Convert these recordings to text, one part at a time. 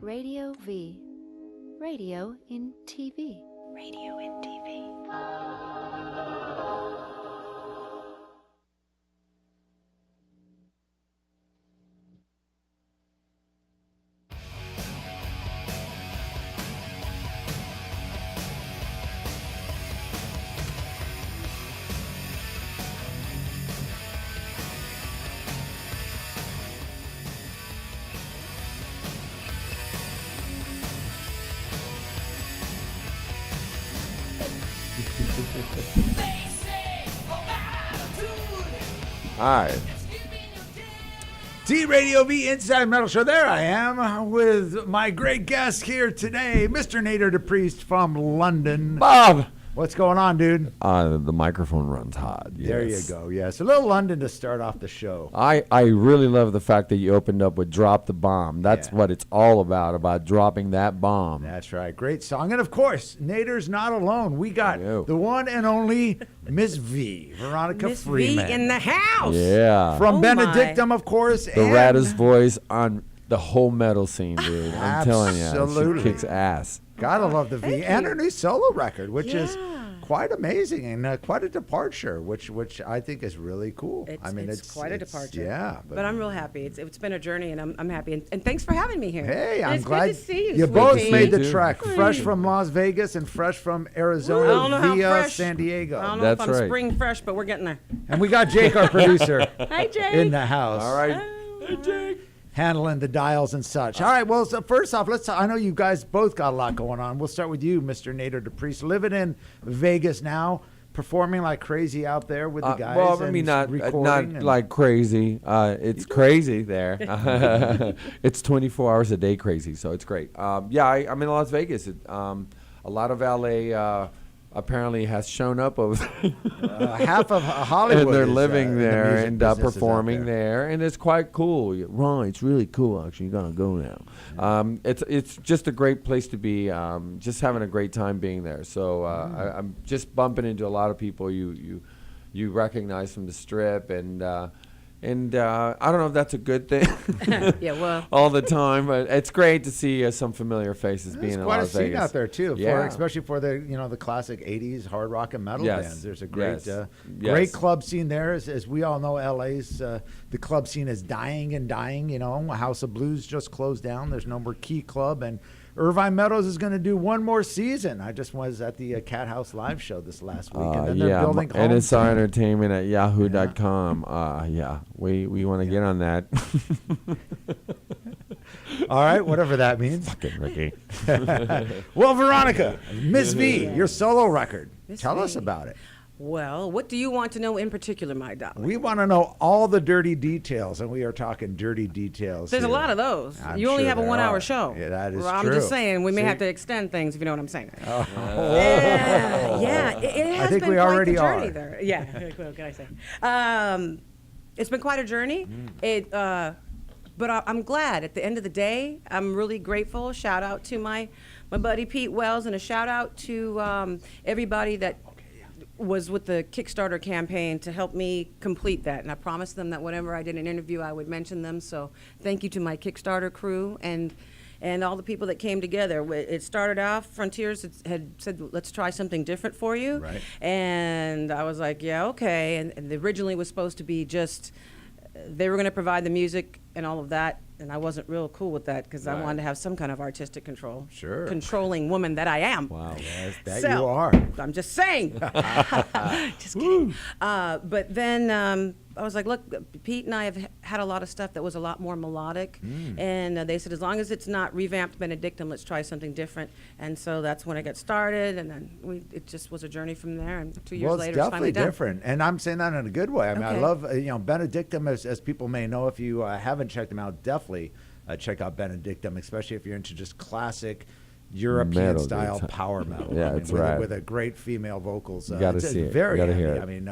Radio V. Radio in TV. Radio in TV. All right. TradioV Inside Metal Show. There I am with my great guest here today, Mr. Nadir D'Priest from London. Bob! What's going on, dude? The microphone runs hot. Yes. There you go. Yes, a little London to start off the show. I really love the fact that you opened up with Drop the Bomb. That's what it's all about dropping that bomb. That's right. Great song. And, of course, Nadir's not alone. We got the one and only Miss V, Veronica Miss Freeman. V in the house. Yeah. From Benedictum, of course. The raddest voice on the whole metal scene, dude. I'm telling you. Absolutely. She kicks ass. Gotta love the V. Thank And you. her new solo record, which is quite amazing and quite a departure, which I think is really cool. It's quite a departure. Yeah. But I'm real happy. It's been a journey, and I'm happy. And thanks for having me here. Hey, I'm it's glad good to see you. you both sweetie. made the too. trek, fresh from Las Vegas and fresh from I don't Arizona know how via fresh. San Diego. I don't know That's if I'm right. spring fresh, but we're getting there. And we got Jake, our producer, Hi, Jake. in the house. All right. Hey, Jake. Handling the dials and such. All right, well, so first off, I know you guys both got a lot going on. We'll start with you, Mr. Nadir D'Priest, living in Vegas now, performing like crazy out there with the guys. Well, I mean, and not recording and- like crazy. It's crazy there. It's 24 hours a day crazy, so it's great. Yeah, I'm in Las Vegas. A lot of LA apparently has shown up over half of Hollywood and they're is, living in the there music and business is out performing there, and it's quite cool. Right, it's really cool. Actually, you're gonna go now. It's just a great place to be. Just having a great time being there. So I'm just bumping into a lot of people you recognize from the Strip, and I don't know if that's a good thing. Yeah, well. all the time, but it's great to see some familiar faces being in quite Las a scene Vegas out there too, Yeah. especially for the classic '80s hard rock and metal Yes. bands. There's a great Yes. great Yes. club scene there. As we all know, LA's the club scene is dying and dying. House of Blues just closed down. There's no more Key Club, and Irvine Meadows is going to do one more season. I just was at the Cat House live show this last week, and then they're building and it's our Hometown. entertainment at yahoo.com. We want to get on that. All right, whatever that means. Fucking Ricky. Well, Veronica, Miss V, your solo record. Miss Tell us V. about it. Well, what do you want to know in particular, my darling? We want to know all the dirty details, and we are talking dirty details. There's here. a lot of those. I'm you only sure have a there 1 hour are. show. Yeah, that is well, I'm true. just saying, we may See? have to extend things, if you know what I'm saying. Oh. Yeah, it has think been we quite already the journey are. there. Yeah, what can I say? It's been quite a journey. But I'm glad. At the end of the day, I'm really grateful. Shout out to my buddy Pete Wells, and a shout out to everybody that was with the Kickstarter campaign to help me complete that. And I promised them that whenever I did an interview, I would mention them. So thank you to my Kickstarter crew and all the people that came together. It started off, Frontiers had said, let's try something different for you. Right. And I was like, yeah, okay. And originally was supposed to be just, they were going to provide the music and all of that. And I wasn't real cool with that because I wanted to have some kind of artistic control. Sure. Controlling woman that I am. Wow. Yes, that So, you are. I'm just saying. Just kidding. But then I was like, look, Pete and I have had a lot of stuff that was a lot more melodic. And they said, as long as it's not revamped Benedictum, let's try something different. And so that's when I got started. And then it just was a journey from there. And 2 years Well, later, it's it's finally definitely done. different, and I'm saying that in a good way. I mean, I Okay. love Benedictum, as people may know if you haven't checked them out. Definitely check out Benedictum, especially if you're into just classic European Metal, style dude. power metal. Yeah, I mean, that's with, right. with a great female vocals. You gotta it's see it. Very You gotta heavy. hear it. I mean,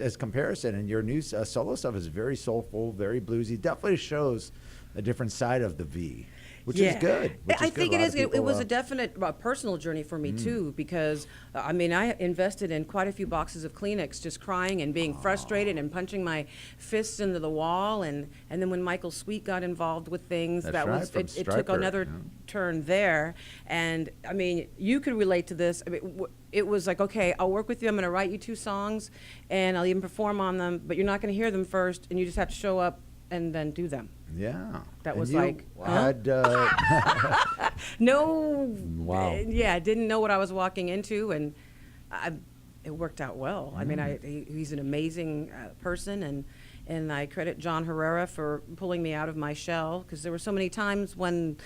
as comparison, and your new solo stuff is very soulful, very bluesy. Definitely shows a different side of the V. which is good. I think it is. It was a definite personal journey for me too, because I mean, I invested in quite a few boxes of Kleenex, just crying and being frustrated and punching my fists into the wall, and then when Michael Sweet got involved with things, it took another turn there. And I mean, you could relate to this. I mean, it was like, okay, I'll work with you. I'm going to write you 2 songs, and I'll even perform on them, but you're not going to hear them first, and you just have to show up and then do them. Yeah. That and was you like, had, no. Wow. Yeah, I didn't know what I was walking into, and it worked out well. I mean, he's an amazing person, and I credit John Herrera for pulling me out of my shell, because there were so many times when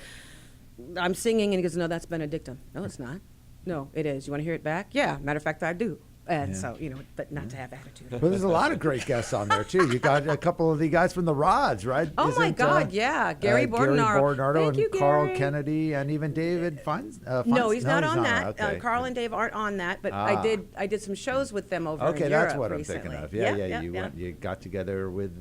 I'm singing and he goes, no, that's Benedictum. No, it's not. No, it is. You want to hear it back? Yeah. Matter of fact, I do. And so, but not to have attitude. But there's a lot of great guests on there, too. You got a couple of the guys from the Rods, right? Oh, my God, yeah. Gary Bordenaro. Thank you, Carl Gary. Kennedy, and even David Fines. No, he's not on that. Okay. Carl and Dave aren't on that, but I did some shows with them over in Okay, Europe that's what recently. I'm thinking of. You got together with,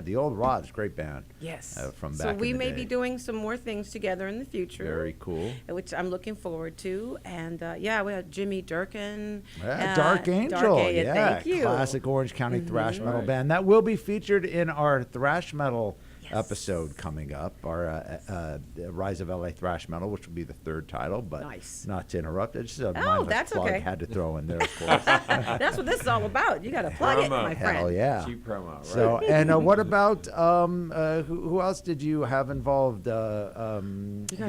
the old Rods, great band. Yes. From back so in we the may day. be doing some more things together in the future. Very cool. Which I'm looking forward to. And, we have Jimmy Durkin. Dark Angel. Thank you. Classic Orange County thrash metal band. That will be featured in our thrash metal episode coming up, our Rise of LA Thrash Metal, which will be the 3rd title, but not to interrupt. It's just a mindless that's plug okay. had to throw in there, of course. That's what this is all about. You got to plug it, my friend. Hell yeah. Cheap promo, right? So, and what about, who else did you have involved? You got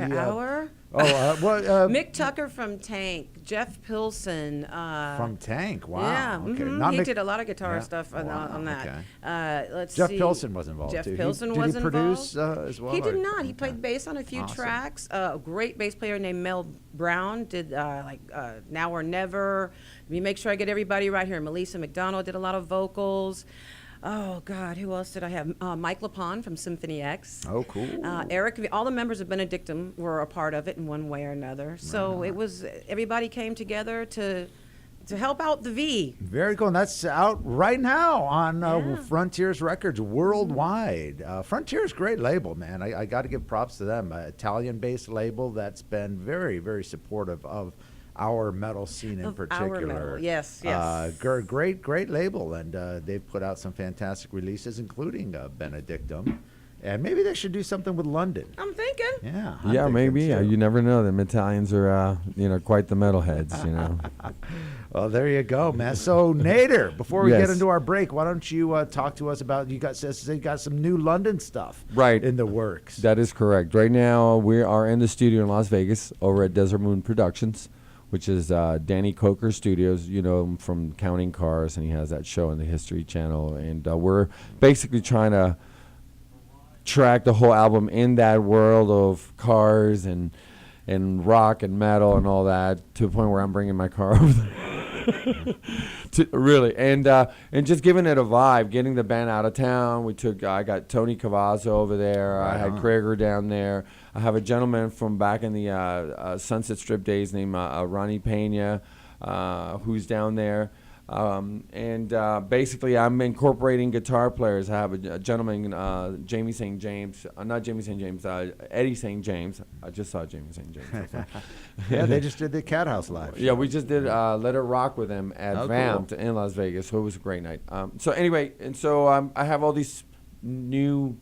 an hour? Mick Tucker from Tank, Jeff Pilson. From Tank, wow. Yeah, okay. He did a lot of guitar stuff on that. Okay. Let's Jeff see. Pilson was involved Jeff too. Pilson did was he produce as well? He did not. He played bass on a few Awesome. tracks. A great bass player named Mel Brown did Now or Never. Let me make sure I get everybody right here. Melissa McDonald did a lot of vocals. Oh, God, who else did I have? Mike LaPon from Symphony X. Oh, cool. Eric, all the members of Benedictum were a part of it in one way or another. So it was, everybody came together to help out the V. Very cool. And that's out right now on Frontiers Records worldwide. Frontiers, great label, man. I got to give props to them. Italian-based label that's been very, very supportive of our metal scene in particular. Our metal. Yes. Great label, and they've put out some fantastic releases, including Benedictum. And maybe they should do something with London. I'm thinking. Yeah. Yeah, maybe. You never know. Them Italians are, quite the metalheads, Well, there you go, man. So, Nadir, before we Yes. get into our break, why don't you talk to us about, you got some new London stuff in the works. That is correct. Right now, we are in the studio in Las Vegas over at Desert Moon Productions, which is Danny Coker Studios. You know him from Counting Cars, and he has that show on the History Channel. And we're basically trying to track the whole album in that world of cars and rock and metal and all that, to the point where I'm bringing my car over there. Really, and just giving it a vibe, getting the band out of town. I got Tony Cavazzo over there. I had Krager down there. I have a gentleman from back in the Sunset Strip days named Ronnie Pena, who's down there. Basically, I'm incorporating guitar players. I have a gentleman, Jamie St. James, not Jamie St. James, Eddie St. James. I just saw Jamie St. James. Yeah, they just did the Cat House Live. Yeah, we just did Let It Rock with him at Vamped in Las Vegas, so it was a great night. So anyway, and so I have all these new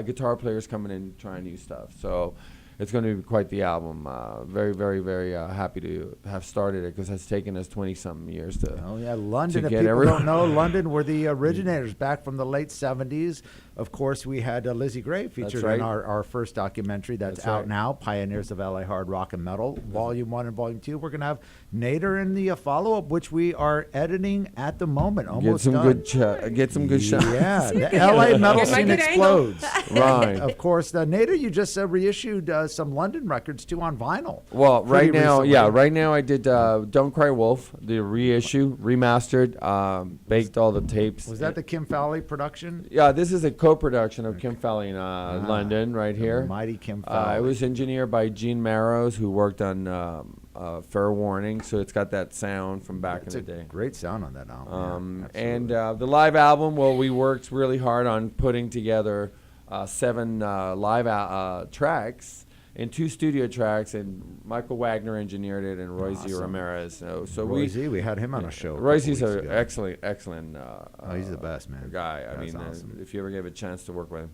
guitar players coming in trying new stuff. So it's going to be quite the album. Very, very, very happy to have started it, because it's taken us 20-something years to. Oh yeah, London. If get people everyone. don't know, London were the originators back from the late '70s. Of course, we had Lizzie Gray featured in our first documentary that's out now, Pioneers of LA Hard Rock and Metal, Volume 1 and Volume 2. We're going to have Nadir in the follow-up, which we are editing at the moment, almost done. Get some good shots. Yeah, the LA metal scene explodes. Right. Of course, Nadir, you just reissued some London records too on vinyl. Well, right now, recently. right now I did Don't Cry Wolf, the reissue, remastered, baked all the tapes. Was that the Kim Fowley production? Yeah, this is a co-production of Kim Fowley in London, right here. Mighty Kim Fowley. It was engineered by Gene Marrows, who worked on Fair Warning, so it's got that sound from back in the day. Great sound on that album. And the live album, well, we worked really hard on putting together 7 live tracks and 2 studio tracks, and Michael Wagner engineered it, and Royce Ramirez. So we had him on a show. Royce's an excellent. He's the best, man. Guy. I That's mean, awesome. if you ever get a chance to work with him,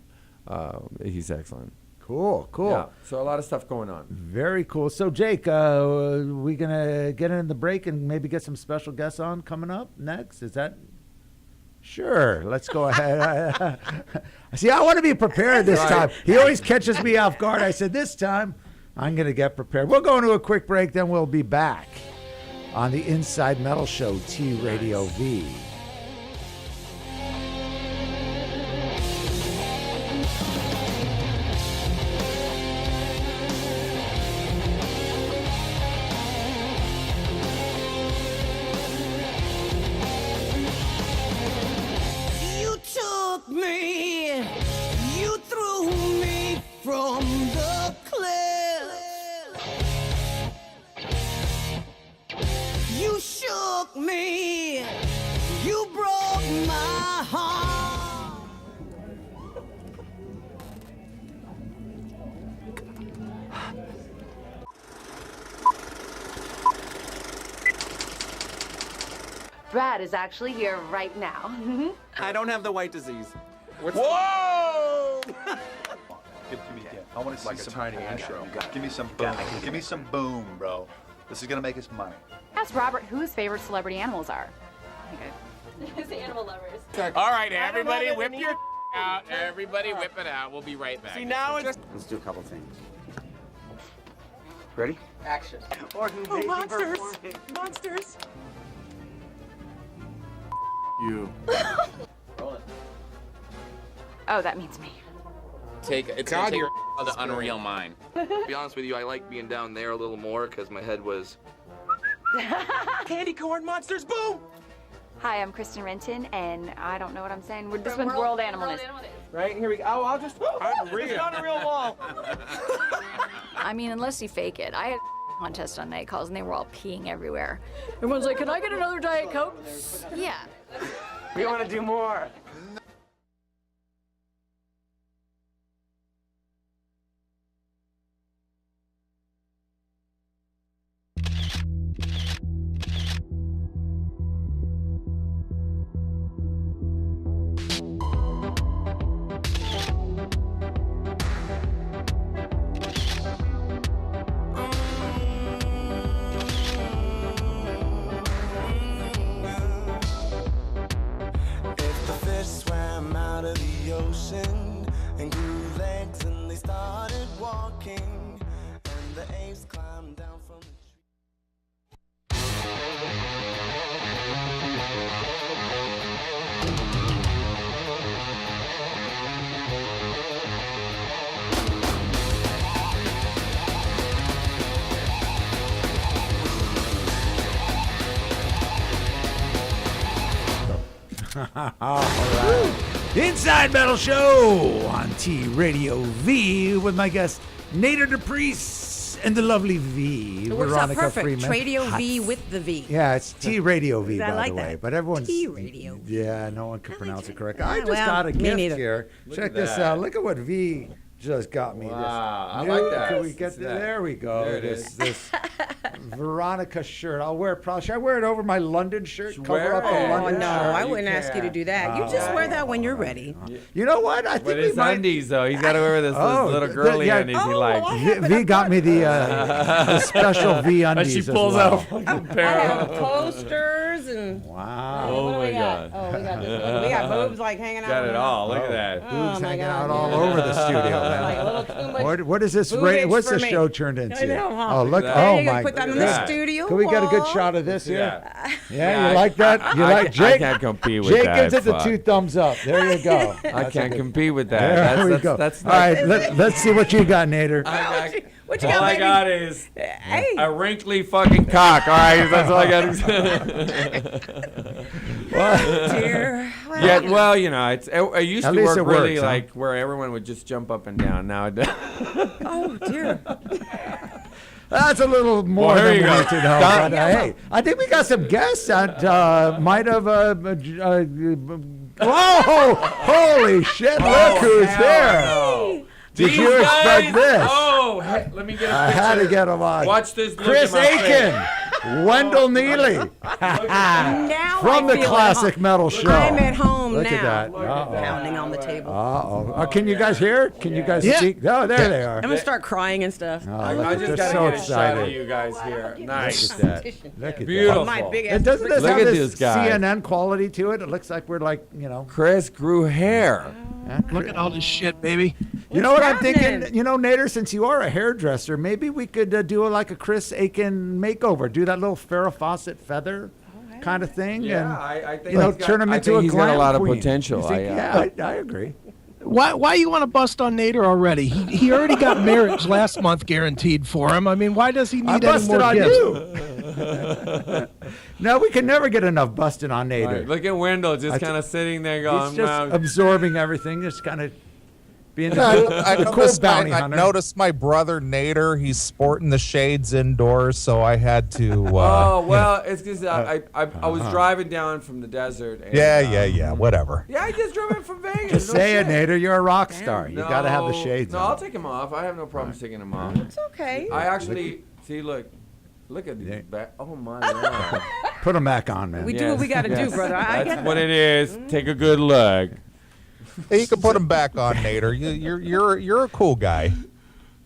he's excellent. Cool. Yeah. So a lot of stuff going on. Very cool. So, Jake, we going to get in the break and maybe get some special guests on coming up next? Is that... Sure. Let's go ahead. See, I want to be prepared this time. He always catches me off guard. I said, this time, I'm going to get prepared. We'll go into a quick break, then we'll be back on the Inside Metal Show, TradioV. Brad is actually here right now. I don't have the white disease. Whoa! Give me I want to see some tiny intro. Give me some boom. Give me some boom, bro. This is gonna make us money. Ask Robert who his favorite celebrity animals are. His animal lovers. All right, everybody, whip your out. Everybody, whip it out. We'll be right back. See, now it's... Let's do a couple things. Ready? Action. Or who may be monsters! performing. Monsters! You. Roll it. Oh, that means me. It's God, take you're the unreal mind. To be honest with you, I like being down there a little more because my head was... Candy corn monsters, boom! Hi, I'm Kristen Renton, and I don't know what I'm saying. This one's World Animal Days. Right, here we go. Oh, I'll just... It's not a real wall. I mean, unless you fake it. I had a contest on night calls, and they were all peeing everywhere. Everyone's like, can I get another Diet Coke? Yeah. We want to do more. All right. Inside Metal Show on TradioV with my guest Nadir D'Priest and the lovely V. It works out Veronica perfect. Freeman. TradioV with the V. Yeah, it's TradioV, I by like the way. that. But everyone's T-Radio. Yeah, no one can pronounce it correctly. I just well, got a me gift neither. here. Look Check at this that. out. Look at what V just got me. Wow, I This like that. Can we get See that? there? We go. There it is. This Veronica shirt. I'll wear it. Probably should I wear it over my London shirt? Cover Wear up the it. Oh, London no, shirt. I You wouldn't ask you to can't. do that. You just wear that when you're ready. You know what? I think But we his might. undies, though. He's got to wear this little girly yeah. undies he Oh, likes. V got me the special V And undies. she as pulls well. out a fucking pair I of... have posters and... Wow. Oh, What do my we got? God. Oh, we got this one. We got boobs like hanging out. Got it on all. Look Oh. at that. Boobs my hanging God, out all yeah. over the studio, man. Like a little too much. What is this? boobage What's for the me. show turned into? I know, huh? Oh, look! There Oh you go. my Put that God. in the studio Can we get a good wall. shot of this here? Yeah. Yeah, you like that? You like I Jake? can't compete with Jake that. gives it the Fuck. 2 thumbs up. There you go. I can't compete with that. There we go. That's all right, let's see what you got, Nadir. What you all got, I baby? got is Hey. a wrinkly fucking cock. All right, that's all I got. Dear. Well, Yeah, well, you know, it used At to least work it really works, huh? like where everyone would just jump up and down. Now it does. Oh, dear. That's a little more Well, here than you go. wanted, though. Don- But, hey, I think we got some guests that might have Whoa! Holy shit! Look who's here. Did These you guys? expect this? Oh, hey, let me get a picture. I had to get him on. Watch this. Look Chris at my face. Akin, Wendell Neeley, Now from I the feel Classic at home. Metal Show. I'm at home Look now. at that. Pounding on the table. Can you guys hear? Can you guys see? Oh, there they are. I'm gonna start crying and stuff. Oh, I look, just they're gotta so get a shot of excited. you guys here. Nice. Look at that. Look at Beautiful. My big that. And doesn't this Look have at this this guy. CNN quality to it? It looks like we're like, Chris grew hair. Look at all this shit, baby. You know what I'm happening? thinking? Nadir, since you are a hairdresser, maybe we could do like a Chris Akin makeover. Do that little Farrah Fawcett feather kind of thing. Yeah, and, I think turn him into a he's glam got a lot of queen. potential. You think? I agree. Why you want to bust on Nadir already? He already got marriage last month guaranteed for him. I mean, why does he I need any busted more on gifts? you. No, we can never get enough busting on Nadir. Right, look at Wendell just kind of sitting there going, He's just absorbing everything, just kind of being the I cool noticed bounty I hunter. noticed my brother Nadir. He's sporting the shades indoors, so I had to. oh, well, it's because I was driving down from the desert. And, Yeah, whatever. Yeah, I just drove in from Vegas. Just say it, Nadir. You're a rock star. You got to have the shades No, on. I'll take them off. I have no problem taking them off. It's okay. I actually, see, look at these back. Oh, my Lord. Put them back on, man. We do what we got to do, brother. I get That's that. what it is. Take a good look. Hey, you can put him back on, Nadir. You're a cool guy.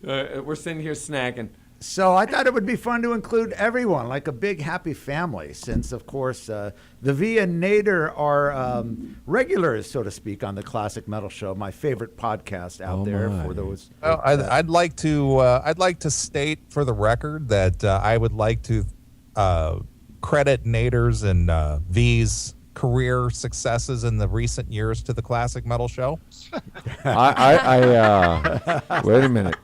We're sitting here snacking. So I thought it would be fun to include everyone, like a big happy family, since, of course, the V and Nadir are regulars, so to speak, on the Classic Metal Show, my favorite podcast out there for those. Well, I'd like to state for the record that I would like to credit Nadir's and V's career successes in the recent years to the Classic Metal Show. Wait a minute.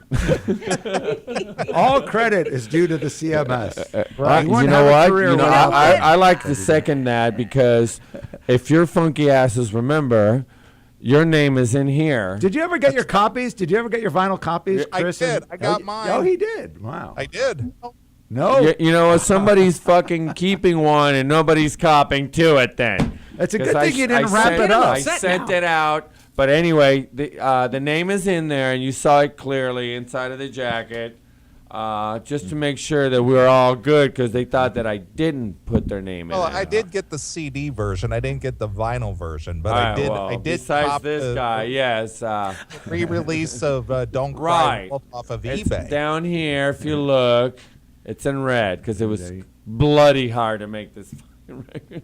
All credit is due to the CMS. You know what? I like to second that because if your funky asses remember, your name is in here. Did you ever get your copies? Did you ever get your vinyl copies, Chris? I did. I got mine. Oh, he did. Wow. I did. No. You know, somebody's fucking keeping one and nobody's copying to it then. It's a good thing you didn't wrap it up. I sent it out. But anyway, the name is in there and you saw it clearly inside of the jacket. Just to make sure that we were all good because they thought that I didn't put their name in Well, it. I did get the CD version. I didn't get the vinyl version, but I did. I did. Besides cop this guy, yes. Re-release of Don't Cry Right. Wolf off of It's eBay. down here, if you look, it's in red because it was bloody hard to make this fucking record.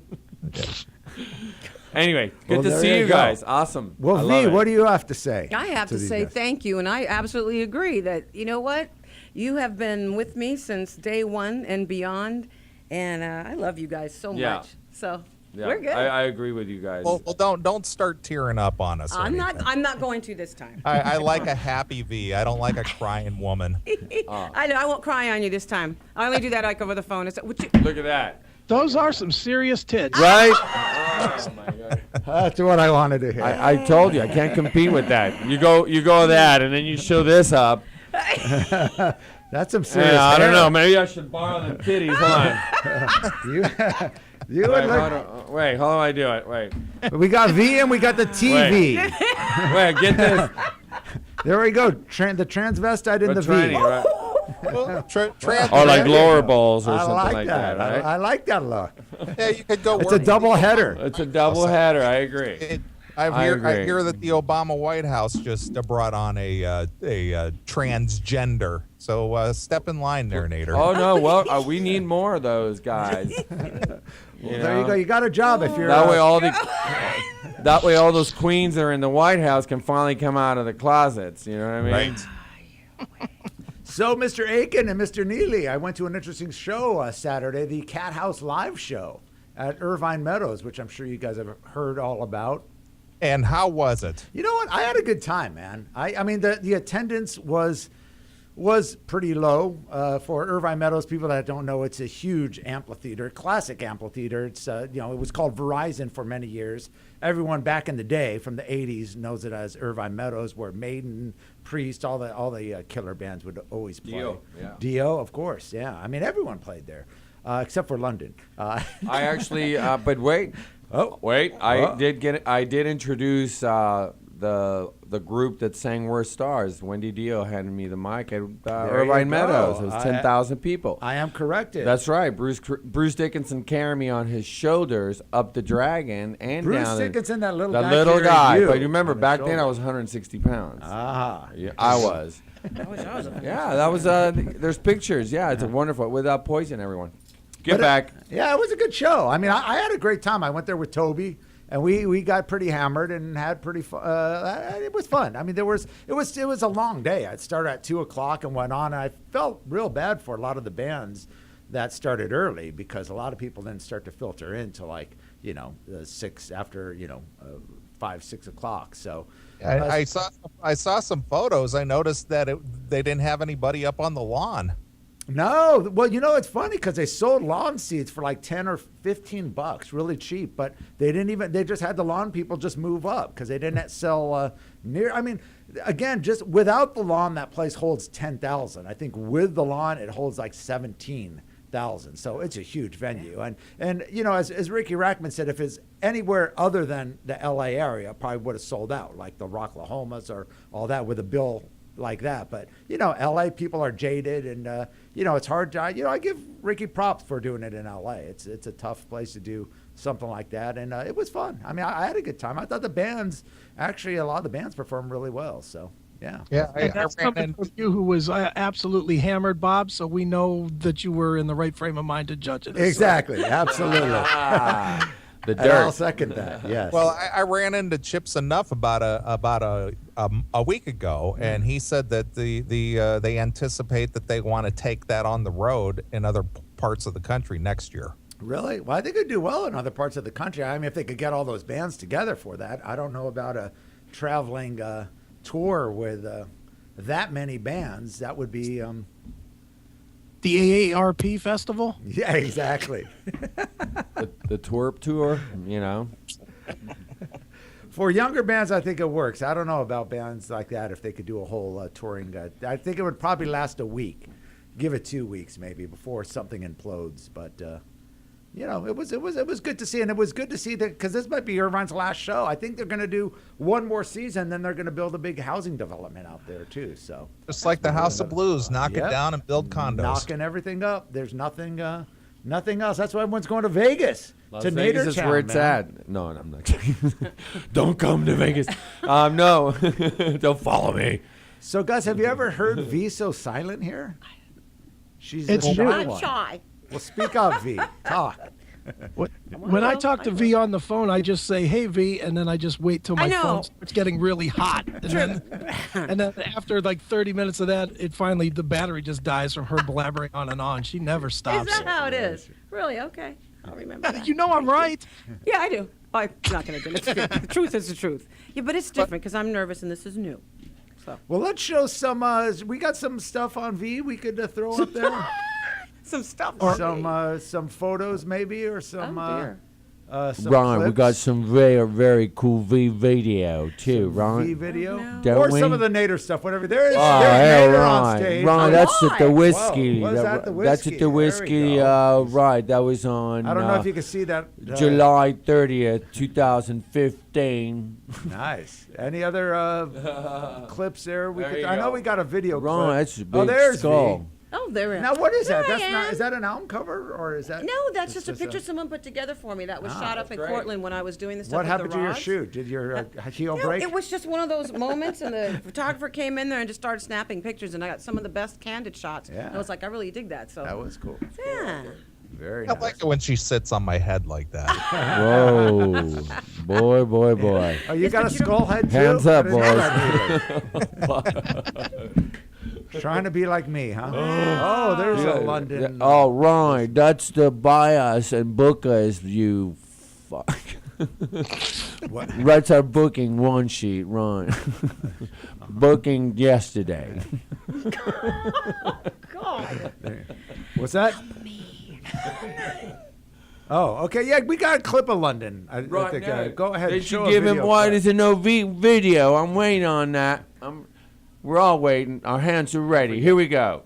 Anyway, good to there see you go. guys. Awesome. Well, I V, love it. what do you have to say? I have to these say guys? thank you, and I absolutely agree that, you know what? You have been with me since day one and beyond, and I love you guys so Yeah. much. So Yeah, we're good. I agree with you guys. Well, don't start tearing up on us. or I'm anything. not going to this time. I like a happy V. I don't like a crying woman. I know. I won't cry on you this time. I only do that like over the phone. Look at that. Those are some serious tits. Right? Oh, my God. That's what I wanted to hear. I told you, I can't compete with that. You go that, and then you show this up. That's some serious. Yeah, I don't hair. know. Maybe I should borrow them titties. Hold on. You Wait, would hold look. on. Wait, how do I do it? Wait. We got V and we got the TV. Wait, get this. There we go. The transvestite in the V. Tranny, right? Well, Or like lower balls or I something like like that. that, right? I like that look. Yeah, you could go. It's a double header. It's a double header. I agree. I agree. hear that the Obama White House just brought on a transgender. So step in line there, Nadir. Oh no! Well, we need more of those guys. There you go. You got a job if you're. That way, all those queens that are in the White House can finally come out of the closets. You know what I mean? Right. So, Mr. Akin and Mr. Neeley, I went to an interesting show Saturday, the Cat House Live show at Irvine Meadows, which I'm sure you guys have heard all about. And how was it? You know what? I had a good time, man. I mean, the attendance was pretty low for Irvine Meadows. People that don't know, it's a huge amphitheater, classic amphitheater. It's it was called Verizon for many years. Everyone back in the day, from the '80s, knows it as Irvine Meadows, where Maiden, Priest, all the killer bands would always play. Dio, yeah. Dio, of course, yeah. I mean, everyone played there, except for London. I actually, but wait, Oh, wait! I did introduce the group that sang "We're Stars." Wendy Dio handed me the mic at Irvine Meadows. It was 10,000 people. I am corrected. That's right. Bruce Dickinson carried me on his shoulders up the dragon and Bruce down. Dickinson, that little guy. You But you remember, on back his then I shoulders. was 160 pounds. Ah, Yeah, I was. Yeah, that was. There's pictures. Yeah, it's a wonderful. Without poison, everyone. Get back. Yeah, it was a good show. I mean, I had a great time. I went there with Toby, and we got pretty hammered and had pretty fun. It was fun. I mean, it was a long day. I started at 2:00 and went on. And I felt real bad for a lot of the bands that started early because a lot of people didn't start to filter into 6 after 5, 6 o'clock. So I saw some photos. I noticed that they didn't have anybody up on the lawn. No, well, it's funny because they sold lawn seats for like $10 or $15, really cheap. But they just had the lawn people just move up because they didn't sell near. I mean, again, just without the lawn, that place holds 10,000. I think with the lawn, it holds like 17,000. So it's a huge venue. And as Ricky Rackman said, if it's anywhere other than the L.A. area, probably would have sold out, like the Rocklahomas or all that with a bill like that. But LA people are jaded, and it's hard to I give Ricky props for doing it in LA. It's a tough place to do something like that, and it was fun. I mean, I had a good time. I thought a lot of the bands performed really well. So yeah. That's coming from you, who was absolutely hammered, Bob. So we know that you were in the right frame of mind to judge it. Exactly, absolutely. The And I'll dirt. second that. Yes. Well, I ran into Chips Enough about a week ago, and he said that they anticipate that they want to take that on the road in other parts of the country next year. Really? Well, I think it'd do well in other parts of the country. I mean, if they could get all those bands together for that. I don't know about a traveling tour with that many bands. That would be The AARP festival? yeah, exactly. The tour, For younger bands, I think it works. I don't know about bands like that if they could do a whole touring. I think it would probably last a week. Give it 2 weeks maybe before something implodes. But it was good to see, and it was good to see that because this might be Irvine's last show. I think they're going to do one more season, then they're going to build a big housing development out there too. So Just like the House of Blues, knock it down and build condos. knocking everything up. There's nothing else. That's why everyone's going to Vegas. Las to Vegas Nadir is Town, where it's man. at. No, I'm not kidding. Don't come to Vegas. No, don't follow me. So, guys, have you ever heard V so silent here? She's It's the new. shy I'm one. shy. Well, speak up, V. Talk. When I talk to V on the phone, I just say, "Hey V," and then I just wait till my I know. phone starts getting really hot. And then after like 30 minutes of that, the battery just dies from her blabbering on and on. She never stops. Is that how it is? Really? Okay. I'll remember that. You know I'm right. Yeah, I do. I'm not going to do it. The truth is the truth. Yeah, but it's different because I'm nervous and this is new. So Well, let's show some. We got some stuff on V we could throw up there. some stuff. Some photos maybe, or some. dear. Some Ron, we clips. got some very, very cool V video too, Ron. V video, Don't or we? some of the Nadir stuff. Whatever. There's hey, Nadir on Ron. stage. Ron, Oh, that's at the whoa. whiskey. Was that the That's whiskey? at the There we whiskey. go. Right, that was on. I don't know if you can see that. July 30th, 2015. Nice. Any other clips there? There you I know go. we got a video Ron, clip. that's a big there's skull. V. Oh, there we are. Now, what is that? There I That's not. am. Is that an album cover or is that? No, that's just a picture someone put together for me. That was shot up in great. Portland when I was doing the stuff What with happened the to your rods. shoot? Did your heel No, break? it was just one of those moments, and the photographer came in there and just started snapping pictures, and I got some of the best candid shots. Yeah. And I was like, I really dig that. So That was cool. yeah. Very I nice. like it when she sits on my head like that. Whoa. Boy. Oh, you got a skull head too? Hands up, I didn't know that. Trying to be like me, huh? Oh, there's a London. Oh, Ron, that's the buy us and book us, you fuck. What? That's our booking one sheet, Ron. Booking yesterday. God. What's that? Oh, okay. Yeah, we got a clip of London. I think, go ahead. They show should a give him video why clip. there's a no video. I'm waiting on that. We're all waiting. Our hands are ready. Here we go.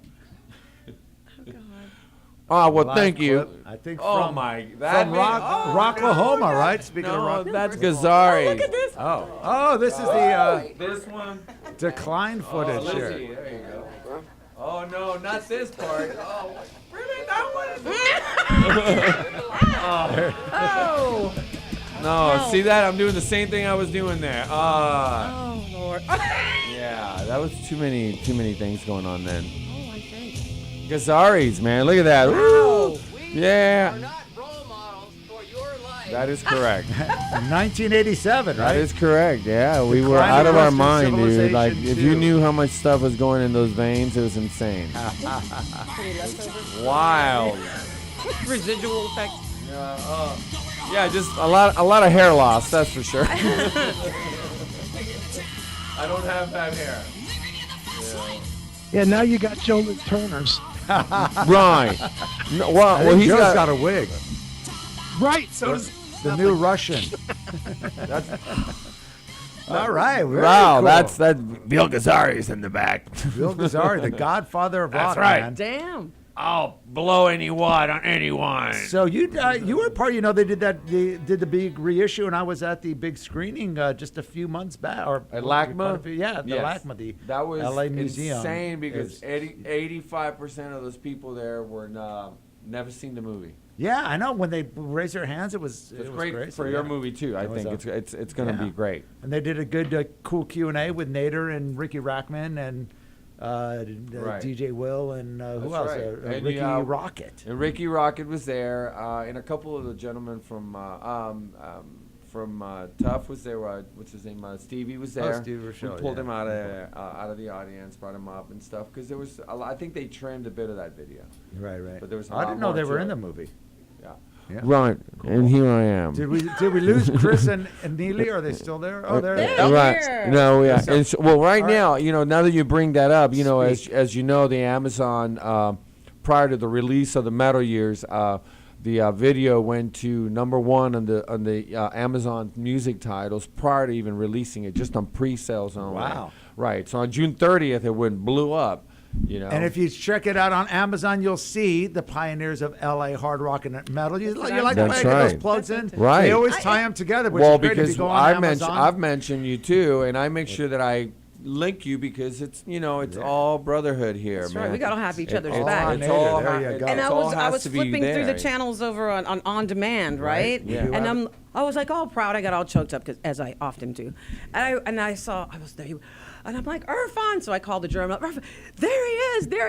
Oh, well, Live thank you. clip, I think Oh, from Rocklahoma, right? Speaking of Rock. that's Gazzari. Look at this. Oh, this is the This one. decline footage Lizzie, here. there you go. Oh, no, not this part. Oh, really? That one? Oh. No, see that? I'm doing the same thing I was doing there. Oh, Lord. Yeah, that was too many things going on then. Oh, I think. Gazzaris, man, look at that. Woo! Yeah. not role models for your life. That is correct. 1987, right? That is correct. Yeah, we were Decline out of our Western mind, dude. Like, civilization if you 2. knew how much stuff was going in those veins, it was insane. Wild. Residual effect. Yeah, just a lot of hair loss. That's for sure. I don't have that hair. Yeah, now you got Joe Turner's. Right. No, well, he's Joe's got got a wig. Right. So does The new Russian. All right. Very wow. cool. That's Bill Gazzari's in the back. Bill Gazzari, the godfather of rock, That's right. man. Damn. I'll blow any wad on anyone. So you were part. They did the big reissue, and I was at the big screening just a few months back. Or At LACMA? Yeah, the Yes. LACMA, That was LA Museum. insane because Is- 85% of those people there were never seen the movie. Yeah, I know. When they raised their hands, it was great crazy, for your movie too. I It was, think it's going to yeah. be great. And they did a good, cool Q&A with Nadir and Ricky Rackman and Right. DJ Will and who That's else? right. And Ricky yeah, Rocket. And Ricky Rocket was there, and a couple of the gentlemen from Tough was there. What's his name? Stevie was there. Stevie Rochelle, We pulled yeah. him out of the audience, brought him up and stuff because there was. I think they trimmed a bit of that video. Right. But there was. I didn't know they were in the movie. Yeah. Yeah. Right, and here I am. Did we lose Chris and Neeley? Are they still there? Oh, they're there. Right. No, yeah. So- And so, well, right All right. now, now that you bring that up, Speak. as you know, the Amazon, prior to the release of the Metal Years, the video went to #1 on the Amazon music titles prior to even releasing it, just on pre-sales only. Wow. Right. So on June 30th, it blew up. And if you check it out on Amazon, you'll see the pioneers of LA hard rock and metal. You like That's to get those right. plugs in? Right. They always tie them together, which Well, is great if you because go on Amazon. I've mentioned you too, and I make sure that I link you because it's it's all brotherhood here, That's man. right. We gotta have each other's It's back. It's all There you ha- go. And it's I all was has to be flipping through the there. channels over on demand, right? Yeah. And I was like all proud. I got all choked up as I often do. And I was there. And I'm like, Irfan. So I called the German. Irfan, there he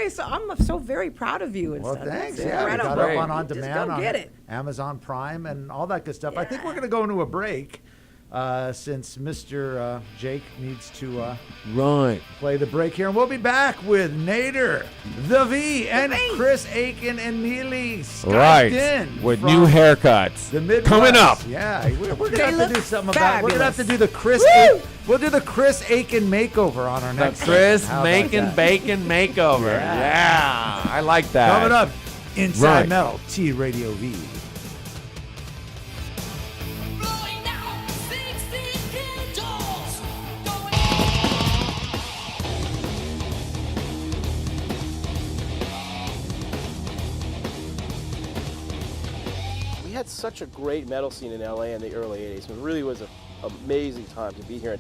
is. So I'm so very proud of you. And Well, stuff. thanks. That's Yeah, we got incredible. up on Just demand go on get it. Amazon Prime and all that good stuff. I think we're going to go into a break since Mr. Jake needs to Right. play the break here. And we'll be back with Nadir, the V, and Chris Akin and Neeley Skyped Right. in With from new haircuts. the Midwest. Coming up. Yeah, we're going They to have to look do something about it. We're going to have to do fabulous. the Chris We'll do the Chris Akin makeover on our The next Chris segment. How about Making that? Bacon Makeover. Yeah. I like that. Coming up, Inside Right. Metal, TradioV. We had such a great metal scene in LA in the early 80s. It really was an amazing time to be here.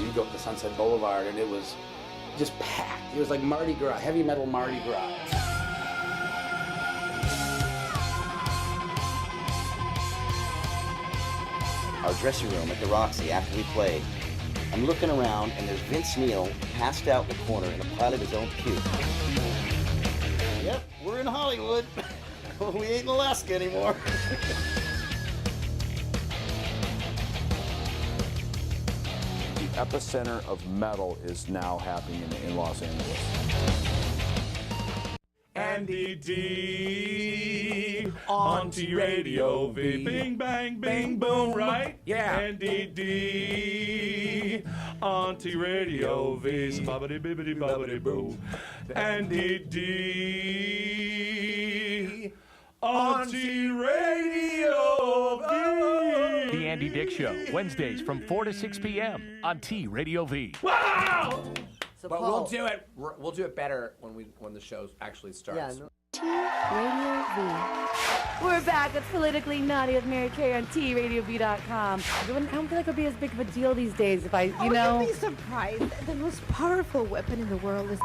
You go up to Sunset Boulevard and it was just packed. It was like Mardi Gras, heavy metal Mardi Gras. Our dressing room at the Roxy after we played. I'm looking around and there's Vince Neil passed out in the corner in a pile of his own puke. Yep, we're in Hollywood. We ain't in Alaska anymore. The epicenter of metal is now happening in Los Angeles. Andy D on TradioV. Bing, bang, bing, boom, right? Yeah. Andy D on TradioV. Bobbity, bibbity, bobbity, boo. Andy D on TradioV. The Andy Dick Show, Wednesdays from 4 to 6 p.m. on TradioV. Wow! So But Paul, we'll do it better when the show actually starts. Radio V. We're back. It's Politically Naughty with Mary Kay on TradioV.com. I don't feel like it would be as big of a deal these days if I, You'd be surprised. The most powerful weapon in the world is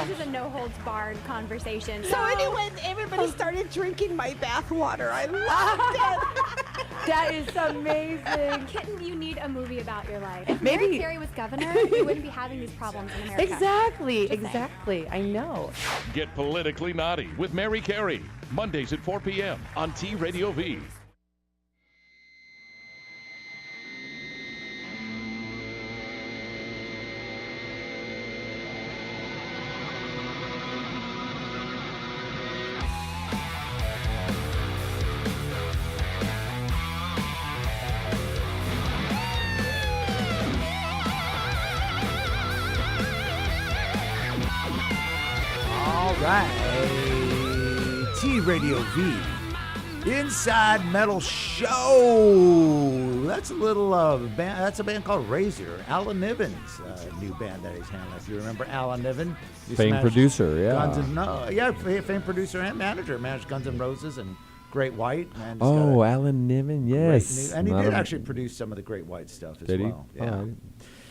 This is a no-holds-barred conversation. So anyway, everybody started drinking my bathwater. I loved it. That is amazing. Kitten, you need a movie about your life. If Maybe- Mary Carey was governor, we wouldn't be having these problems in America. Exactly. I know. Get Politically Naughty with Mary Carey. Mondays at 4 p.m. on TradioV. All right. T-Radio V. Inside Metal Show. That's a little band. That's a band called Razor. Alan Niven's new band that he's handling. If you remember Alan Niven, he Famed smashed producer, yeah. Famed producer and manager. Managed Guns N' Roses and Great White. Man, he's got Oh, a Alan Niven, great yes. and he Not did a- actually produce some of the Great White stuff as Did he? well. Oh, Yeah. I didn't-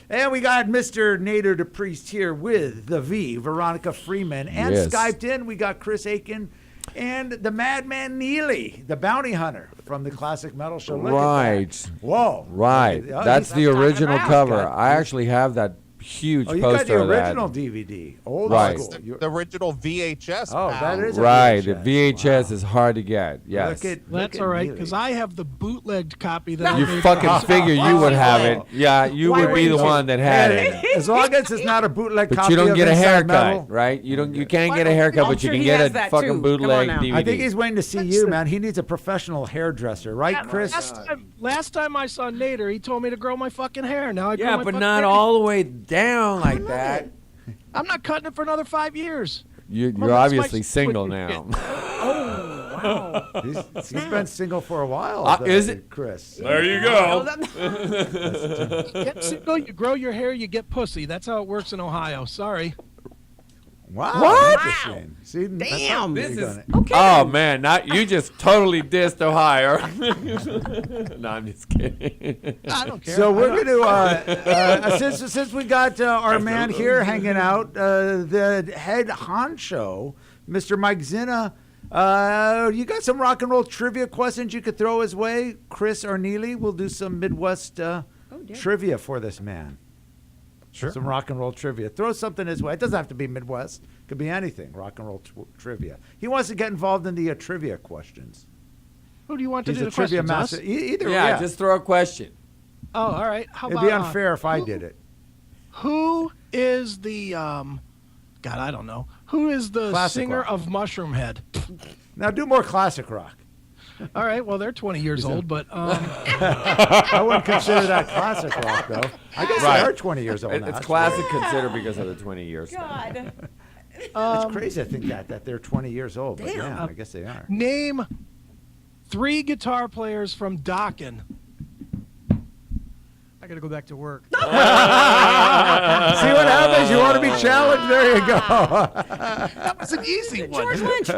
And we got Mr. Nadir D'Priest here with the V, Veronica Freeman. And Yes. Skyped in, we got Chris Akin and the Madman Neeley, the bounty hunter from the classic metal show. Look at Right. that. Whoa. Right. Oh, That's the he's- original he's cover. got- I actually have that huge Oh, you got poster the of that. original DVD, old Right. school. The original VHS. Oh, that is a Right. The VHS. VHS is hard to get. Yes. That's all right, because I have the bootlegged copy that I You made fucking for- figure you would have it. Yeah, you Why would be the wouldn't you? one that had it. As long as it's not a bootleg But copy you don't of get a Inside haircut, Metal. right? You can't get a haircut, but you can get a fucking bootleg DVD. I think he's waiting to see you, man. He needs a professional hairdresser, right, Chris? Last time I saw Nader, he told me to grow my fucking hair. Now I grow Yeah, my but fucking not hair. all the way down like that. I'm not cutting it for another 5 years. You're Well, that's obviously my single split now. Oh, wow. He's been single for a while. Is it? Chris? There you go. Get single, you grow your hair, you get pussy. That's how it works in Ohio. Sorry. Wow. What? Interesting. See, Damn, this is Oh man, you just totally dissed Ohio. No, I'm just kidding. I don't care. So we're going to, since we got our man here hanging out, the head honcho, Mr. Mike Zinna, you got some rock and roll trivia questions you could throw his way? Chris or Neeley will do some Midwest trivia for this man. Sure. Some rock and roll trivia. Throw something his way. It doesn't have to be Midwest. It could be anything. Rock and roll trivia. He wants to get involved in the trivia questions. Who do you want to He's do a the trivia questions? master. Us? Either Yeah, just throw a question. Oh, all right. How It'd about be unfair if I did it. Who is the God? I don't know. Who is the Classic singer rock. of Mushroom Head? Now do more classic rock. All right. Well, they're 20 years old, but I wouldn't consider that classic rock, though. I guess Right. they are 20 years old now. It's classic considered because of the 20 years. God. It's crazy. I think that they're 20 years old. But Damn. yeah, I guess they are. name 3 guitar players from Dokken. I got to go back to work. See what happens? You want to be challenged? There you go. That was an easy one. George Lynch.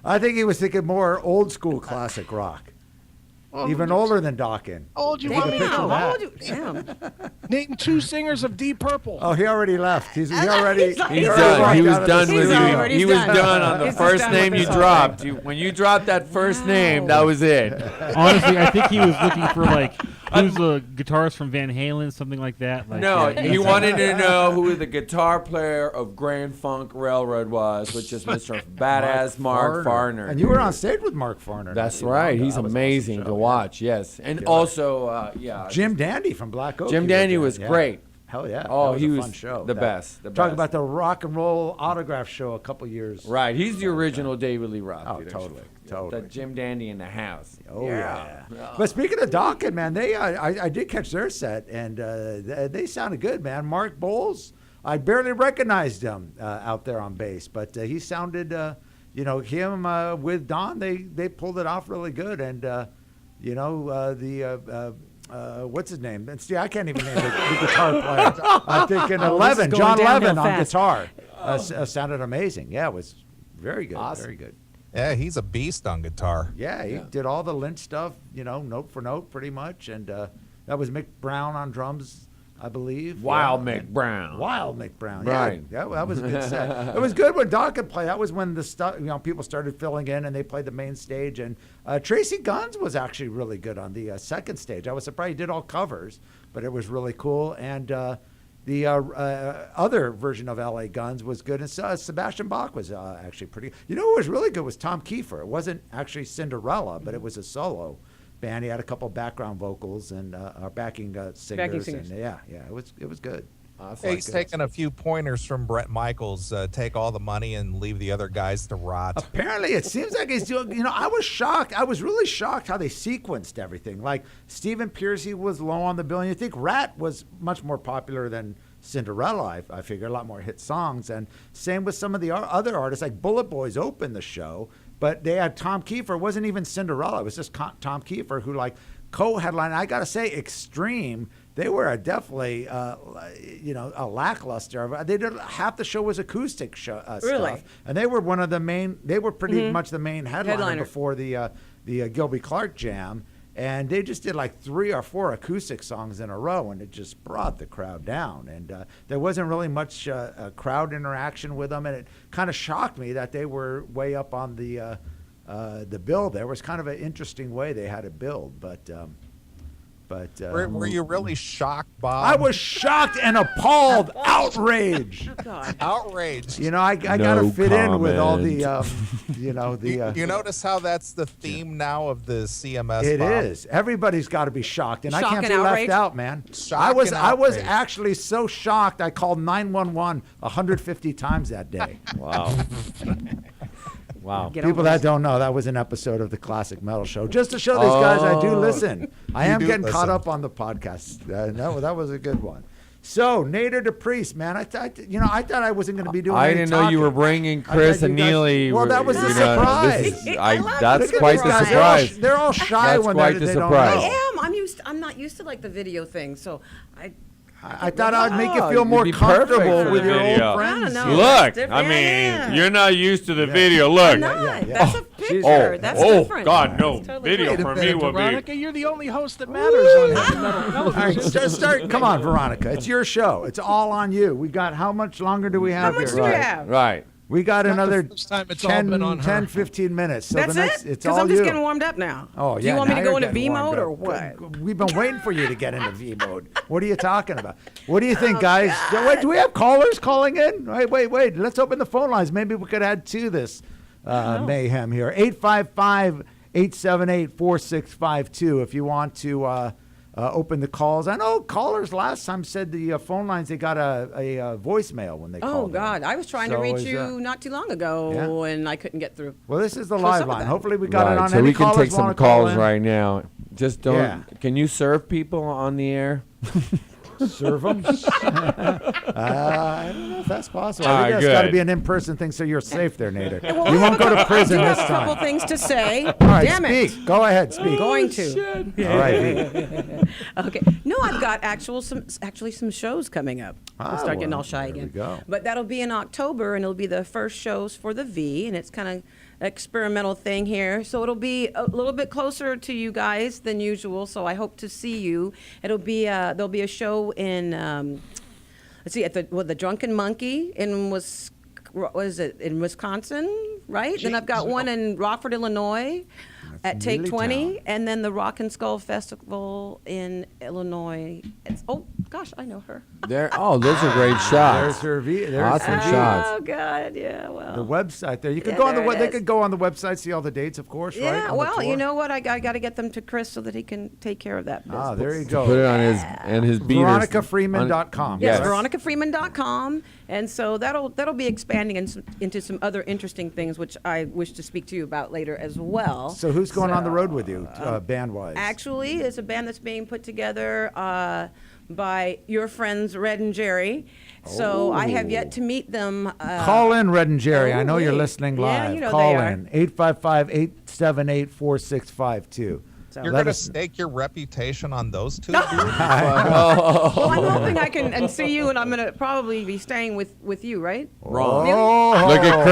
I think he was thinking more old school classic rock. Well, Even older than Dawkins. How old you Take want a me to picture go? of How that. old you? Name 2 singers of Deep Purple. Oh, he already left. He already. He's done. He was done with you. He was done. done on the He's first done name with you this dropped. When you dropped that first name, that was it. Honestly, I think he was looking for like who's the guitarist from Van Halen, something like that. Like, No, yeah, he wanted to know who the guitar player of Grand Funk Railroad was, which is Mr. Badass Mark Farner. And you were on stage with Mark Farner. That's not too right. long ago. He's That was an amazing awesome to show, watch. Yes, and Killer. also, yeah, Jim Dandy from Black Oak. Jim he Dandy there, was yeah. great. Hell yeah. Oh, that he a was fun show. the best. The Talk best. about the rock and roll autograph show a couple years. Right, he's the original David Lee Roth. Oh, dude, totally, actually. totally. The Jim Dandy in the house. Oh yeah. But speaking of Dawkins, man, I did catch their set and they sounded good, man. Mark Bowles, I barely recognized him out there on bass, but he sounded, him with Don, they pulled it off really good, and what's his name? See, I can't even name the guitar player. I'm thinking 11, John Levin on guitar. Sounded amazing. Yeah, it was very good. Awesome. Very good. Yeah, he's a beast on guitar. Yeah, he did all the Lynch stuff, note for note pretty much. And that was Mick Brown on drums, I believe. Wild Mick Brown. Wild Mick Brown. Right. Yeah, that was a good set. It was good when Doc could play. That was when the stuff, people started filling in and they played the main stage. And Tracy Guns was actually really good on the second stage. I was surprised he did all covers, but it was really cool. And the other version of L.A. Guns was good. And Sebastian Bach was actually pretty good. You know who was really good was Tom Kiefer. It wasn't actually Cinderella, but it was a solo band. He had a couple background vocals and backing singers. Backing singers. And it was good. He's taking a few pointers from Bret Michaels. Take all the money and leave the other guys to rot. Apparently, it seems like he's doing. I was shocked. I was really shocked how they sequenced everything. Like Stephen Pearcy was low on the bill, and you think Rat was much more popular than Cinderella. I figure a lot more hit songs, and same with some of the other artists. Like Bullet Boys opened the show, but they had Tom Kiefer. It wasn't even Cinderella. It was just Tom Kiefer who co-headline. I gotta say, Extreme. They were definitely, a lackluster. They did half the show was acoustic stuff, and they were one of the main. They were pretty much the main headliner before the Gilby Clarke Jam, and they just did like 3 or 4 acoustic songs in a row, and it just brought the crowd down. And there wasn't really much crowd interaction with them, and it kind of shocked me that they were way up on the bill. There was kind of an interesting way they had it billed, but. Were you really shocked, Bob? I was shocked and appalled. Outrage. Outrage. I got to fit in with all the, You notice how that's the theme now of the CMS? It Bob? is. Everybody's got to be shocked, and I can't be outrage. left out, man. I was actually so shocked. I called 911 150 times that day. Wow. Wow. People that don't know, that was an episode of the Classic Metal Show. Just to show these guys I do listen. I am getting caught up on the podcast. That was a good one. So, Nadir D'Priest, man, I thought I wasn't going to be doing I any didn't talking. know you were bringing Chris and Neeley. Well, that was a surprise. That's quite the surprise. They're all shy when they don't know. I am. I'm not used to like the video thing, so I thought I'd make you feel more comfortable with your old friends. Look, I mean, you're not used to the video. Look. That's a picture. That's different. Oh, God, no. Totally video for me will be. Veronica, you're the only host that matters on Heavy Metal Television. All right, come on, Veronica. It's your show. It's all on you. We got, how much longer do we have here? How much do we have? Right. We got another time it's all been on 10, her. 15 minutes. So That's it's because all I'm just you. getting warmed up now. Oh, yeah. Do you want me to now go you're into getting V warmed mode up. or what? We've been waiting for you to get into V mode. What are you talking about? What do you think, guys? Wait, do we have callers calling in? Wait. Let's open the phone lines. Maybe we could add to this mayhem here. 855-878-4652 if you want to open the calls. I know callers last time said the phone lines, they got a voicemail when they called. Oh, God. in. I was trying to reach you not too long ago, and I couldn't get through. Well, this is the live line. Hopefully we got it on. So Any we can take some calls in? right now. Just don't. Yeah. Can you serve people on the air? Serve them? I don't know if that's possible. All I right, think that's got to good. be an in-person thing, so you're safe there, Nadir. Well, You won't go to prison I this do have a couple time. things to say. All right, Damn speak. it. Go ahead, speak. I'm going to. All right, V. Okay. No, I've got some shows coming up. I'll start getting all shy there again. we go. But that'll be in October, and it'll be the first shows for the V, and it's kind of experimental thing here. So it'll be a little bit closer to you guys than usual. So I hope to see you. It'll be there'll be a show in let's see, at the Drunken Monkey in Wisconsin, right? Then I've got one in Rockford, Illinois at Take Neeley 20, Town. and then the Rock and Skull Festival in Illinois. Oh gosh, I know her. Those are great shots. There's her V. There's Awesome her V. shots. Oh God, yeah. Well, The website there. You could Yeah, go on there it They is. could go on the website, see all the dates, of course, right? yeah. on the Well, tour. you know what? I got to get them to Chris so that he can take care of that business. Ah, there you go. Put it on his beaters. VeronicaFreeman.com. Yes, Yes. VeronicaFreeman.com, and so that'll be expanding into some other interesting things, which I wish to speak to you about later as well. So who's going on the road with you, band-wise? Actually, it's a band that's being put together by your friends Red and Jerry. So I have yet to meet them. Call in, Red and Jerry. I know you're wait. listening Yeah, live. you know Call they are. in. 855-878-4652. So. You're going to stake your reputation on those two? Well, I'm hoping I can and see you, and I'm going to probably be staying with you, right? Wrong. Really? Look at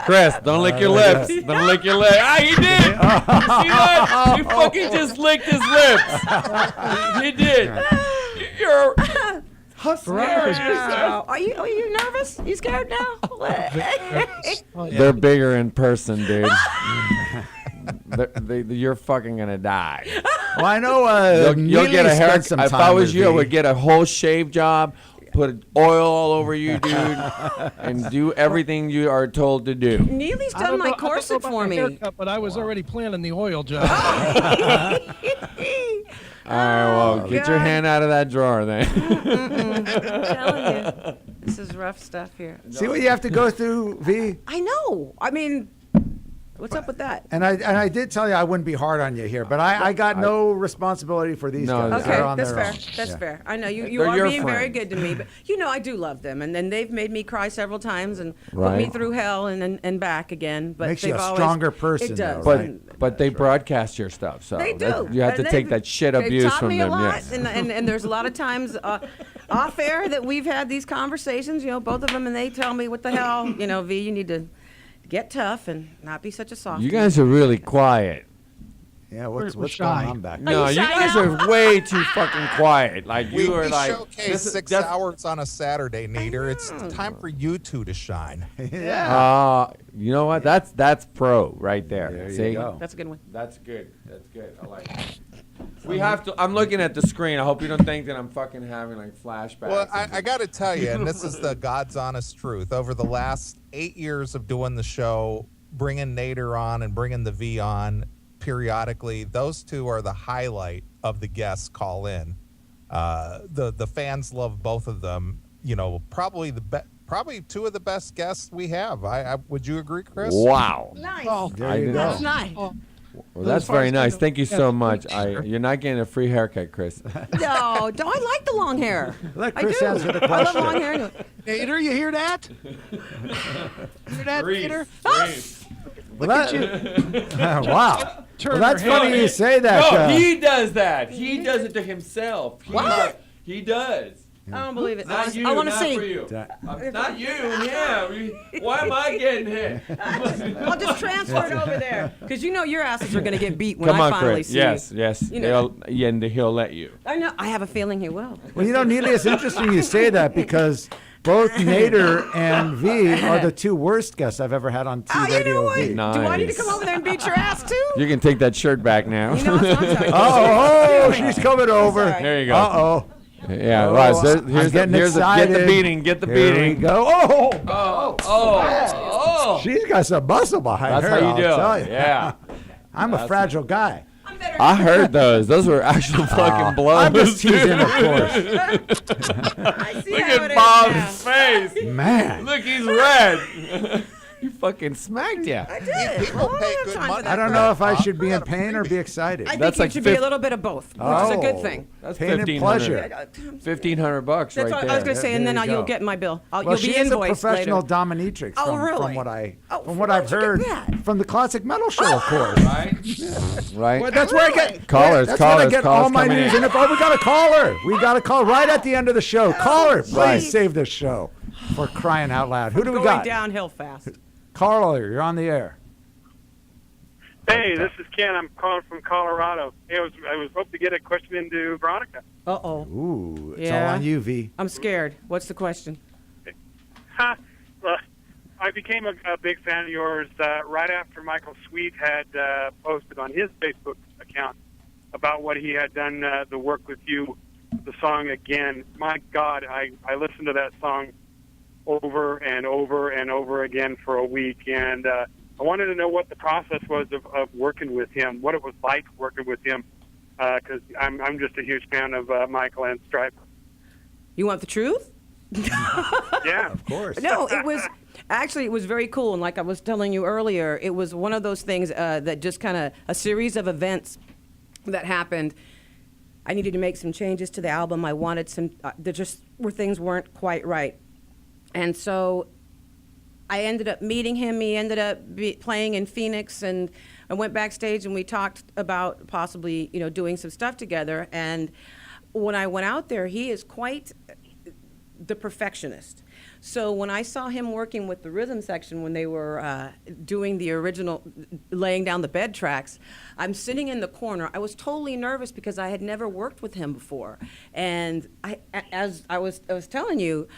Chris. Don't lick your lips. Don't lick your lips. Ah, he did. You see that? You fucking just licked his lips. You did. You're hustling. Are you nervous? You scared now? They're bigger in person, dude. You're fucking gonna die. Well, I know. You'll get a haircut. If I was you, I would get a whole shave job, put oil all over you, dude, and do everything you are told to do. Neely's done my corset for me. Haircut, but I was already planning the oil job. All right, well, get your hand out of that drawer then. I'm telling you, this is rough stuff here. See what you have to go through, V? I know. I mean, what's up with that? And I did tell you I wouldn't be hard on you here, but I got no responsibility for these guys. Okay, They're on that's their fair. own. That's fair. I know you They're are your being very friends. good to me, but I do love them, and then they've made me cry several times and put Right. me through hell and back again. But Makes they've you a always, stronger person, It does. though, But they broadcast your stuff, so They do. you have to And take they've- that shit they've abuse taught from me them. a lot, Yes. and there's a lot of times off air that we've had these conversations. Both of them, and they tell me, "What the hell, V, you need to get tough and not be such a soft." You guys are really quiet. Yeah, We're what's shy. going on back there? No, you guys are way too fucking quiet. Like We you are like showcase 6 hours on a Saturday, Nadir. It's time for you two to shine. You know what? That's pro right there. There you See? go. That's a good one. That's good. That's good. I like it. We have to. I'm looking at the screen. I hope you don't think that I'm fucking having like flashbacks. Well, I got to tell you, and this is the God's honest truth. Over the last 8 years of doing the show, bringing Nadir on and bringing the V on periodically, those two are the highlight of the guests call in. The fans love both of them. Probably probably two of the best guests we have. I would you agree, Chris? Wow. Nice. There you go. That's nice. Well, that's very nice. Thank you so much. You're not getting a free haircut, Chris. No, don't I like the long hair? Let I Chris do. answer the I love question. long hair. Nadir, you hear that? Hear that, Nadir? Well, that, wow. Turn Well, that's your head. funny you say that. No, he does that. He does it to himself. He does. I don't believe it. Not you. I want to not see. for you. Not you. Yeah. Why am I getting hit? I'll just transfer it over there because your asses are going to get beat when Come I on, finally Chris. see Yes, you. yes. You know. He'll let you. I know. I have a feeling he will. Well, Neely, it's interesting you say that because both Nadir and V are the two worst guests I've ever had on TradioV. Nice. Do I need to come over there and beat your ass too? You can take that shirt back now. You know, that's what I'm talking Oh, she's coming over. Sorry. There you go. Uh-oh. Yeah, Oh, right. So I'm here's getting get the excited. beating. Get the Here beating. we go. Oh. She's got some muscle behind That's her. how you I'll do tell it. you. Yeah. I'm a fragile guy. I heard those. Those were actual fucking blows. I'm just teasing, of course. I see Look how it at is Bob's now. face. Man. Look, he's red. You fucking smacked you. I did. People pay good money. I don't know if I should be in pain or be excited. I That's think you like should be a little bit of both, which is a good thing. That's Pain and 1,500. pleasure. $1,500 That's right what there. I was going to say, and There then you you'll go. get my bill. Well, You'll she be is a invoiced professional later. dominatrix Oh, from really? what I've heard from the Classic Metal Show, of course. Right? Well, that's where I get Callers, That's where I callers, get callers all my coming news. in. And we got a caller. We got a call right at the end of the show. Caller, please Right. save this show for crying out loud. Who do we Going got? downhill fast. Caller, you're on the air. Hey, this is Ken. I'm calling from Colorado. Hey, I was hoping to get a question into Veronica. Uh-oh. Ooh, it's Yeah. all on you, V. I'm scared. What's the question? Well, I became a big fan of yours right after Michael Sweet had posted on his Facebook account about what he had done, the work with you, the song Again. My God, I listened to that song over and over and over again for a week, and I wanted to know what the process was of working with him, what it was like working with him, because I'm just a huge fan of Michael and Stripe. You want the truth? Yeah, of course. No, it was very cool. And like I was telling you earlier, it was one of those things that just kind of a series of events that happened. I needed to make some changes to the album. I wanted some, there just were things weren't quite right. And so I ended up meeting him. He ended up playing in Phoenix, and I went backstage and we talked about possibly, doing some stuff together. And when I went out there, he is quite the perfectionist. So when I saw him working with the rhythm section when they were doing the original, laying down the bed tracks, I'm sitting in the corner. I was totally nervous because I had never worked with him before. And as I was telling you,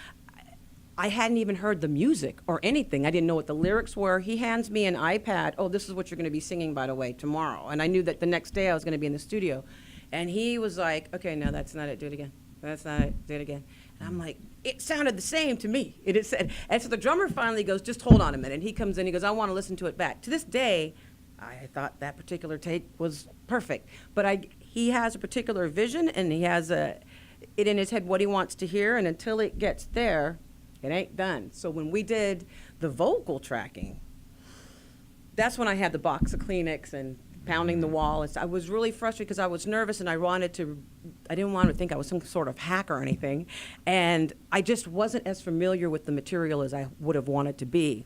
I hadn't even heard the music or anything. I didn't know what the lyrics were. He hands me an iPad. Oh, this is what you're going to be singing, by the way, tomorrow. And I knew that the next day I was going to be in the studio. And he was like, okay, no, that's not it. Do it again. That's not it. Do it again. And I'm like, it sounded the same to me. It is said. And so the drummer finally goes, just hold on a minute. And he comes in, he goes, I want to listen to it back. To this day, I thought that particular take was perfect. But he has a particular vision, and he has it in his head what he wants to hear. And until it gets there, it ain't done. So when we did the vocal tracking, that's when I had the box of Kleenex and pounding the wall. I was really frustrated because I was nervous and I didn't want to think I was some sort of hack or anything. And I just wasn't as familiar with the material as I would have wanted to be.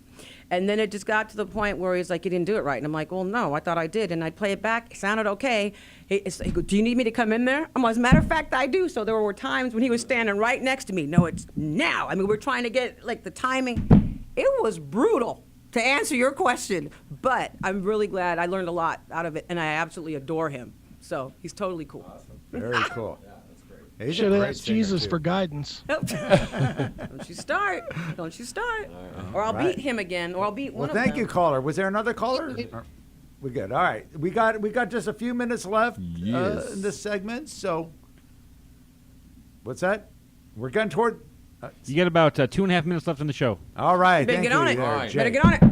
And then it just got to the point where he's like, you didn't do it right. And I'm like, well, no, I thought I did. And I'd play it back. It sounded okay. He goes, do you need me to come in there? I'm like, as a matter of fact, I do. So there were times when he was standing right next to me. No, it's now. I mean, we're trying to get like the timing. It was brutal, to answer your question, but I'm really glad I learned a lot out of it, and I absolutely adore him. So he's totally cool. Awesome. Very cool. Yeah, that's great. You should ask Jesus for guidance. Don't you start. Don't you start. Or I'll beat him again, or I'll beat one of them. Well, thank you, caller. Was there another caller? We're good. All right. We got just a few minutes left in this segment, so what's that? We're getting toward... you got about 2.5 minutes left in the show. All right. Better get on it. Jake. Better get on it.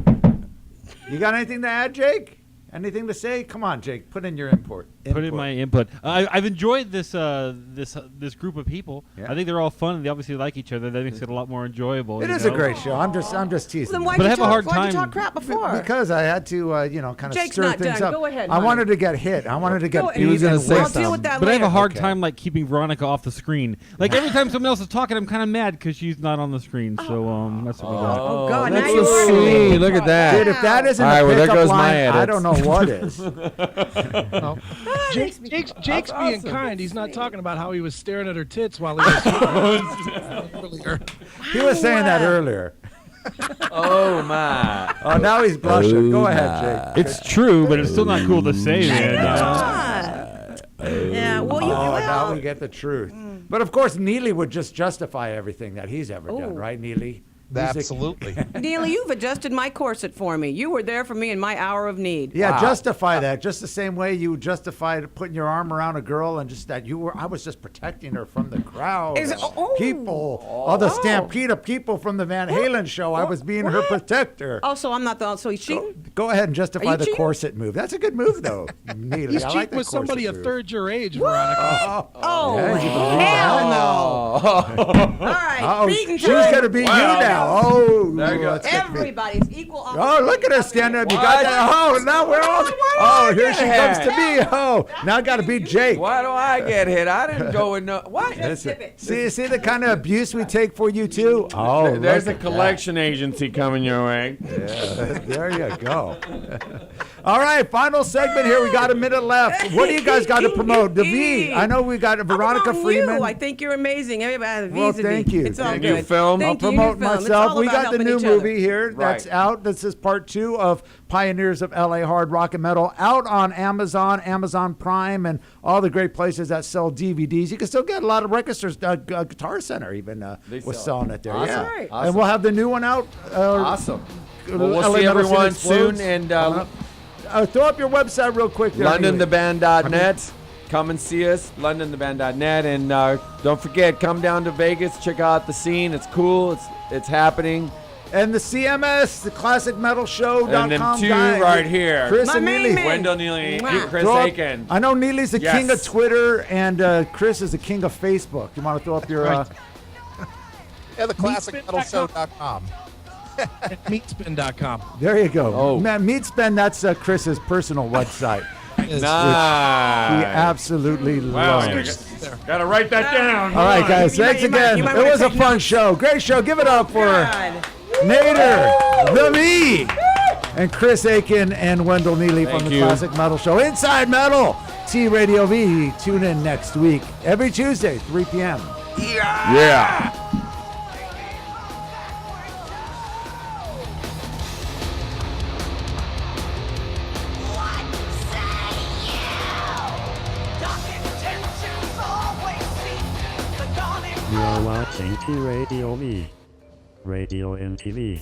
You got anything to add, Jake? Anything to say? Come on, Jake. Put in your input. Put in my input. I've enjoyed this this group of people. Yeah. I think they're all fun, and they obviously like each other. That makes it a lot more enjoyable. It is a great show. I'm just teasing. Well, then why'd you talk crap before? Because I had to, kind of Jake's stir not things done. up. Go ahead, I wanted to get hit. I wanted to get. He was going to say something. I'll deal with that later. But I have a hard time keeping Veronica off the screen. Like every time someone else is talking, I'm kind of mad because she's not on the screen. So that's what we got. Oh God! Now Let's see. Look at that. Dude, if that isn't a pickup line, I don't know what is. Jake's being kind. He's not talking about how he was staring at her tits while he was earlier. He was saying that earlier. Oh my! Oh, now he's blushing. Go ahead, Jake. It's true, but it's still not cool to say, man. Yeah. Well, now we get the truth. But of course, Neeley would just justify everything that he's ever done, right, Neeley? Absolutely. Neeley, you've adjusted my corset for me. You were there for me in my hour of need. Yeah, Wow. justify that. Just the same way you justified putting your arm around a girl and just that I was just protecting her from the crowd. People. All the stampede of people from the Van Halen show. I was being her protector. Oh, so I'm not the. So he's cheating? Go ahead and justify the corset move. That's a good move, though. Neeley. He's I cheating like that with somebody a corset third your age, Veronica. Hell no. All right, beating she's going to beat you now. Oh, there you go. Everybody's equal. Oh, look at her standing up. You got that. Oh, now we're all. Oh, here she comes to me. Oh, now I got to beat Jake. Why do I get hit? I didn't go with no. What? See the kind of abuse we take for you too. Oh, there's a collection agency coming your way. Yeah, there you go. All right, final segment here. We got a minute left. What do you guys got to promote? The V. I know we got Veronica Freeman. I think you're amazing. Everybody, well, thank you. It's all good. New film. I'll promote myself. We got the new movie here that's out. This is part 2 of Pioneers of LA Hard Rock and Metal, out on Amazon, Amazon Prime, and all the great places that sell DVDs. You can still get a lot of record stores. Guitar Center even was selling it there. Awesome. Yeah. Right. And we'll have the new one out. Awesome. Well, we'll see everyone soon. And throw up your website real quick there. LondonTheBand.net. Come and see us, LondonTheBand.net. And don't forget, come down to Vegas. Check out the scene. It's cool. It's happening. And the CMS, the ClassicMetalShow.com. And them two right here. Chris and Neeley. Wendell Neeley and Chris Akin. I know Neely's the king of Twitter, and Chris is the king of Facebook. You want to throw up your... Yeah, the ClassicMetalShow.com. Meatspin.com. There you go. Oh. Man, Meatspin, that's Chris's personal website. Nice. He absolutely loves. Gotta write that down. All right, guys. Thanks again. It was a fun show. Great show. Give it up for Nadir. the me, and Chris Akin and Wendell Neeley Thank from the you. Classic Metal Show. Inside Metal, TradioV. Tune in next week, every Tuesday, 3 p.m. Yeah. You are watching TradioV, Radio and TV.